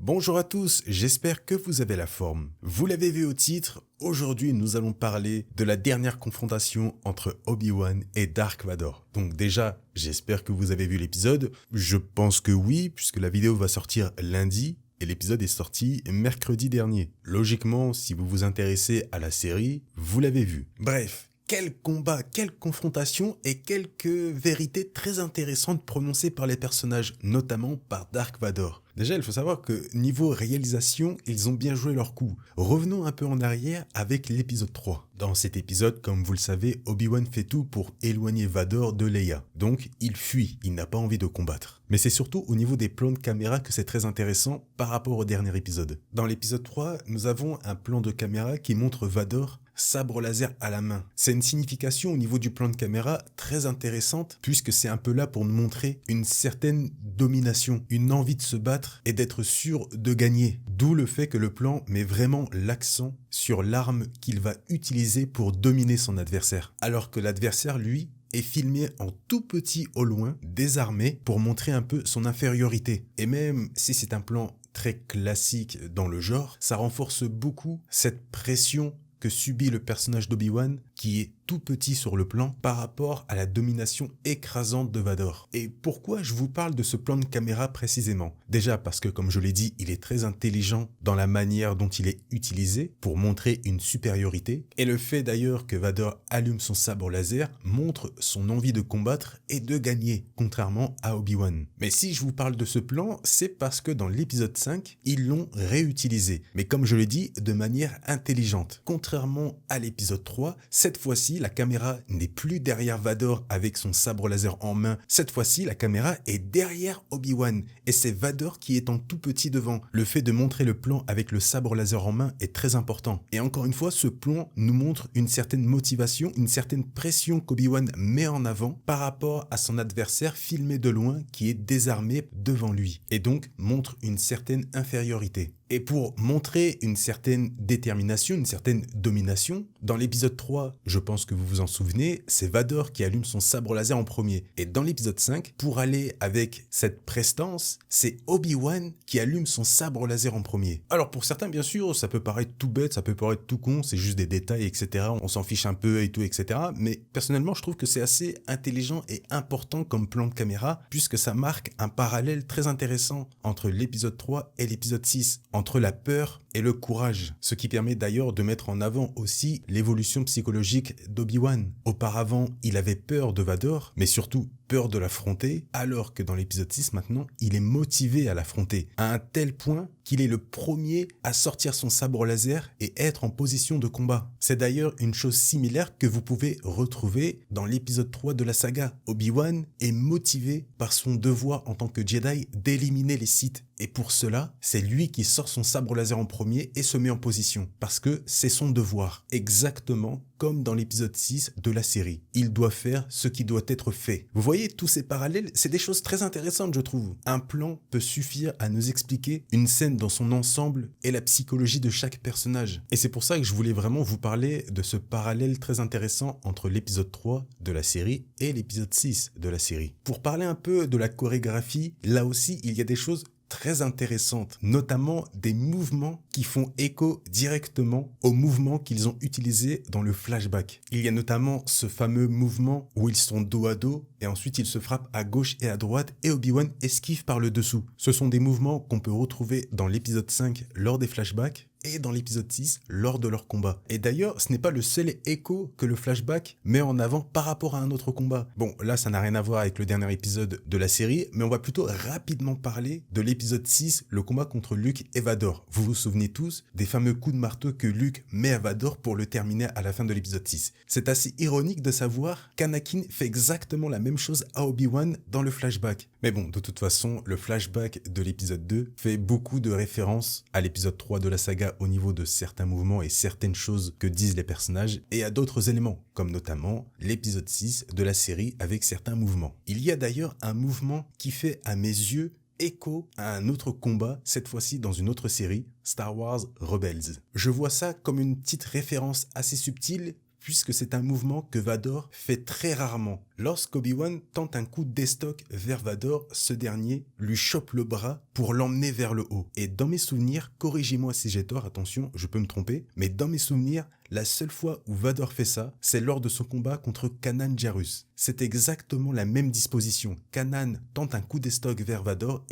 Bonjour à tous, j'espère que vous avez la forme. Vous l'avez vu au titre, aujourd'hui nous allons parler de la dernière confrontation entre Obi-Wan et Dark Vador. Donc déjà, j'espère que vous avez vu l'épisode. Je pense que oui, puisque la vidéo va sortir lundi. Et l'épisode est sorti mercredi dernier. Logiquement, si vous vous intéressez à la série, vous l'avez vu. Bref, quel combat, quelle confrontation et quelques vérités très intéressantes prononcées par les personnages, notamment par Dark Vador. Déjà, il faut savoir que niveau réalisation, ils ont bien joué leur coup. Revenons un peu en arrière avec l'épisode 3. Dans cet épisode, comme vous le savez, Obi-Wan fait tout pour éloigner Vador de Leia. Donc, il fuit, il n'a pas envie de combattre. Mais c'est surtout au niveau des plans de caméra que c'est très intéressant par rapport au dernier épisode. Dans l'épisode 3, nous avons un plan de caméra qui montre Vador sabre laser à la main. C'est une signification au niveau du plan de caméra très intéressante puisque c'est un peu là pour nous montrer une certaine domination, une envie de se battre et d'être sûr de gagner. D'où le fait que le plan met vraiment l'accent sur l'arme qu'il va utiliser pour dominer son adversaire. Alors que l'adversaire, lui, est filmé en tout petit au loin, désarmé, pour montrer un peu son infériorité. Et même si c'est un plan très classique dans le genre, ça renforce beaucoup cette pression que subit le personnage d'Obi-Wan, qui est tout petit sur le plan par rapport à la domination écrasante de Vador. Et pourquoi je vous parle de ce plan de caméra précisément? Déjà parce que, comme je l'ai dit, il est très intelligent dans la manière dont il est utilisé pour montrer une supériorité. Et le fait d'ailleurs que Vador allume son sabre laser montre son envie de combattre et de gagner, contrairement à Obi-Wan. Mais si je vous parle de ce plan, c'est parce que dans l'épisode 5, ils l'ont réutilisé. Mais comme je l'ai dit, de manière intelligente. Contrairement à l'épisode 3, cette fois-ci, la caméra n'est plus derrière Vador avec son sabre laser en main. Cette fois-ci, la caméra est derrière Obi-Wan et c'est Vador qui est en tout petit devant. Le fait de montrer le plan avec le sabre laser en main est très important. Et encore une fois, ce plan nous montre une certaine motivation, une certaine pression qu'Obi-Wan met en avant par rapport à son adversaire filmé de loin qui est désarmé devant lui et donc montre une certaine infériorité. Et pour montrer une certaine détermination, une certaine domination, dans l'épisode 3, je pense que vous vous en souvenez, c'est Vador qui allume son sabre laser en premier. Et dans l'épisode 5, pour aller avec cette prestance, c'est Obi-Wan qui allume son sabre laser en premier. Alors pour certains, bien sûr, ça peut paraître tout bête, ça peut paraître tout con, c'est juste des détails, etc. On s'en fiche un peu et tout, etc. Mais personnellement, je trouve que c'est assez intelligent et important comme plan de caméra, puisque ça marque un parallèle très intéressant entre l'épisode 3 et l'épisode 6. Entre la peur et le courage, ce qui permet d'ailleurs de mettre en avant aussi l'évolution psychologique d'Obi-Wan. Auparavant, il avait peur de Vador, mais surtout peur de l'affronter, alors que dans l'épisode 6 maintenant, il est motivé à l'affronter, à un tel point qu'il est le premier à sortir son sabre laser et être en position de combat. C'est d'ailleurs une chose similaire que vous pouvez retrouver dans l'épisode 3 de la saga. Obi-Wan est motivé par son devoir en tant que Jedi d'éliminer les Sith. Et pour cela, c'est lui qui sort son sabre laser en premier et se met en position. Parce que c'est son devoir. Exactement comme dans l'épisode 6 de la série. Il doit faire ce qui doit être fait. Vous voyez, tous ces parallèles, c'est des choses très intéressantes, je trouve. Un plan peut suffire à nous expliquer une scène dans son ensemble et la psychologie de chaque personnage. Et c'est pour ça que je voulais vraiment vous parler de ce parallèle très intéressant entre l'épisode 3 de la série et l'épisode 6 de la série. Pour parler un peu de la chorégraphie, là aussi, il y a des choses très intéressantes, notamment des mouvements qui font écho directement aux mouvements qu'ils ont utilisés dans le flashback. Il y a notamment ce fameux mouvement où ils sont dos à dos et ensuite ils se frappent à gauche et à droite et Obi-Wan esquive par le dessous. Ce sont des mouvements qu'on peut retrouver dans l'épisode 5 lors des flashbacks et dans l'épisode 6 lors de leur combat. Et d'ailleurs, ce n'est pas le seul écho que le flashback met en avant par rapport à un autre combat. Bon, là, ça n'a rien à voir avec le dernier épisode de la série, mais on va plutôt rapidement parler de l'épisode 6, le combat contre Luke et Vador. Vous vous souvenez tous des fameux coups de marteau que Luke met à Vador pour le terminer à la fin de l'épisode 6. C'est assez ironique de savoir qu'Anakin fait exactement la même chose à Obi-Wan dans le flashback. Mais bon, de toute façon, le flashback de l'épisode 2 fait beaucoup de références à l'épisode 3 de la saga au niveau de certains mouvements et certaines choses que disent les personnages et à d'autres éléments, comme notamment l'épisode 6 de la série avec certains mouvements. Il y a d'ailleurs un mouvement qui fait à mes yeux écho à un autre combat, cette fois-ci dans une autre série, Star Wars Rebels. Je vois ça comme une petite référence assez subtile puisque c'est un mouvement que Vador fait très rarement. Lorsqu'Obi-Wan tente un coup d'estoc vers Vador, ce dernier lui chope le bras pour l'emmener vers le haut. Et dans mes souvenirs, corrigez-moi si j'ai tort, attention, je peux me tromper, mais dans mes souvenirs, la seule fois où Vador fait ça, c'est lors de son combat contre Kanan Jarrus. C'est exactement la même disposition. Kanan tente un coup d'estoc vers Vador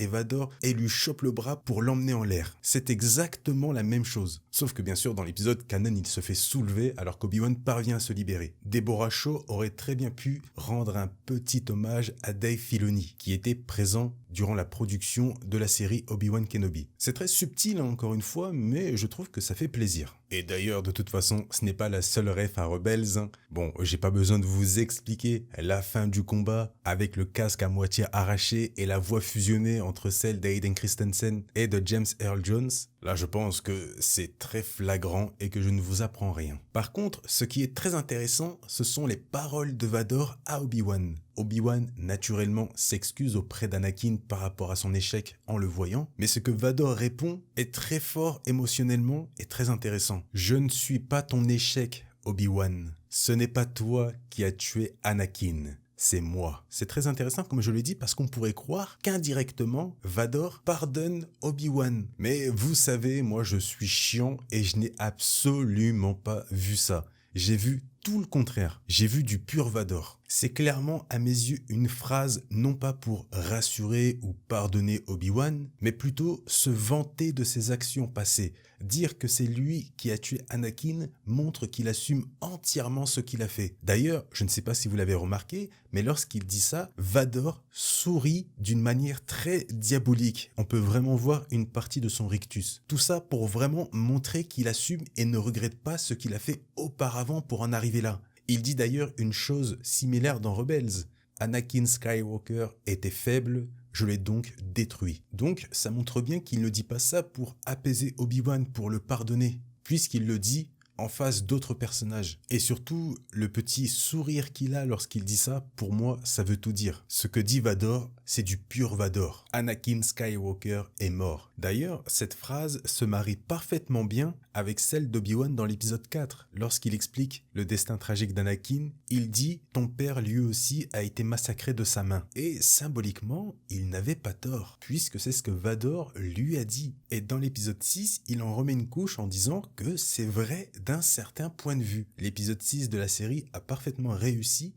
et lui chope le bras pour l'emmener en l'air. C'est exactement la même chose. Sauf que bien sûr, dans l'épisode, Kanan il se fait soulever alors qu'Obi-Wan parvient à se libérer. Deborah Shaw aurait très bien pu rendre un petit hommage à Dave Filoni, qui était présent durant la production de la série Obi-Wan Kenobi. C'est très subtil encore une fois, mais je trouve que ça fait plaisir. Et d'ailleurs, de toute façon, ce n'est pas la seule ref à Rebels. Bon, j'ai pas besoin de vous expliquer la fin du combat avec le casque à moitié arraché et la voix fusionnée entre celle d'Aiden Christensen et de James Earl Jones. Là, je pense que c'est très flagrant et que je ne vous apprends rien. Par contre, ce qui est très intéressant, ce sont les paroles de Vador à Obi-Wan. Obi-Wan, naturellement, s'excuse auprès d'Anakin par rapport à son échec en le voyant, mais ce que Vador répond est très fort émotionnellement et très intéressant. « Je ne suis pas ton échec, Obi-Wan. Ce n'est pas toi qui as tué Anakin. C'est moi. » C'est très intéressant comme je l'ai dit parce qu'on pourrait croire qu'indirectement, Vador pardonne Obi-Wan. Mais vous savez, moi je suis chiant et je n'ai absolument pas vu ça. J'ai vu tout le contraire. J'ai vu du pur Vador. C'est clairement à mes yeux une phrase non pas pour rassurer ou pardonner Obi-Wan, mais plutôt se vanter de ses actions passées. Dire que c'est lui qui a tué Anakin montre qu'il assume entièrement ce qu'il a fait. D'ailleurs, je ne sais pas si vous l'avez remarqué, mais lorsqu'il dit ça, Vador sourit d'une manière très diabolique. On peut vraiment voir une partie de son rictus. Tout ça pour vraiment montrer qu'il assume et ne regrette pas ce qu'il a fait auparavant pour en arriver là. Il dit d'ailleurs une chose similaire dans Rebels. Anakin Skywalker était faible, je l'ai donc détruit. Donc ça montre bien qu'il ne dit pas ça pour apaiser Obi-Wan, pour le pardonner, puisqu'il le dit en face d'autres personnages. Et surtout, le petit sourire qu'il a lorsqu'il dit ça, pour moi, ça veut tout dire. Ce que dit Vador, c'est du pur Vador. Anakin Skywalker est mort. D'ailleurs, cette phrase se marie parfaitement bien avec celle d'Obi-Wan dans l'épisode 4. Lorsqu'il explique le destin tragique d'Anakin, il dit « Ton père lui aussi a été massacré de sa main ». Et symboliquement, il n'avait pas tort, puisque c'est ce que Vador lui a dit. Et dans l'épisode 6, il en remet une couche en disant que c'est vrai d'un certain point de vue. L'épisode 6 de la série a parfaitement réussi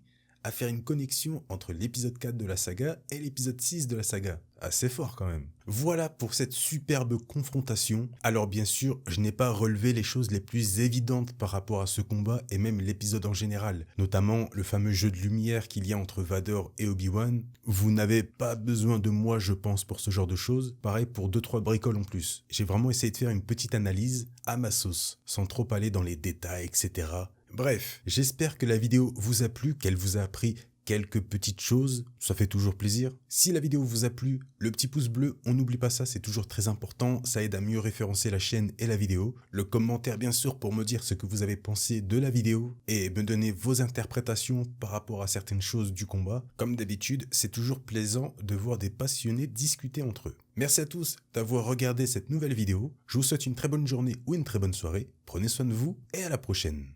à faire une connexion entre l'épisode 4 de la saga et l'épisode 6 de la saga. Assez fort quand même. Voilà pour cette superbe confrontation. Alors bien sûr, je n'ai pas relevé les choses les plus évidentes par rapport à ce combat et même l'épisode en général, notamment le fameux jeu de lumière qu'il y a entre Vador et Obi-Wan. Vous n'avez pas besoin de moi, je pense, pour ce genre de choses. Pareil pour 2-3 bricoles en plus. J'ai vraiment essayé de faire une petite analyse à ma sauce, sans trop aller dans les détails, etc. Bref, j'espère que la vidéo vous a plu, qu'elle vous a appris quelques petites choses, ça fait toujours plaisir. Si la vidéo vous a plu, le petit pouce bleu, on n'oublie pas ça, c'est toujours très important, ça aide à mieux référencer la chaîne et la vidéo. Le commentaire bien sûr pour me dire ce que vous avez pensé de la vidéo et me donner vos interprétations par rapport à certaines choses du combat. Comme d'habitude, c'est toujours plaisant de voir des passionnés discuter entre eux. Merci à tous d'avoir regardé cette nouvelle vidéo, je vous souhaite une très bonne journée ou une très bonne soirée, prenez soin de vous et à la prochaine.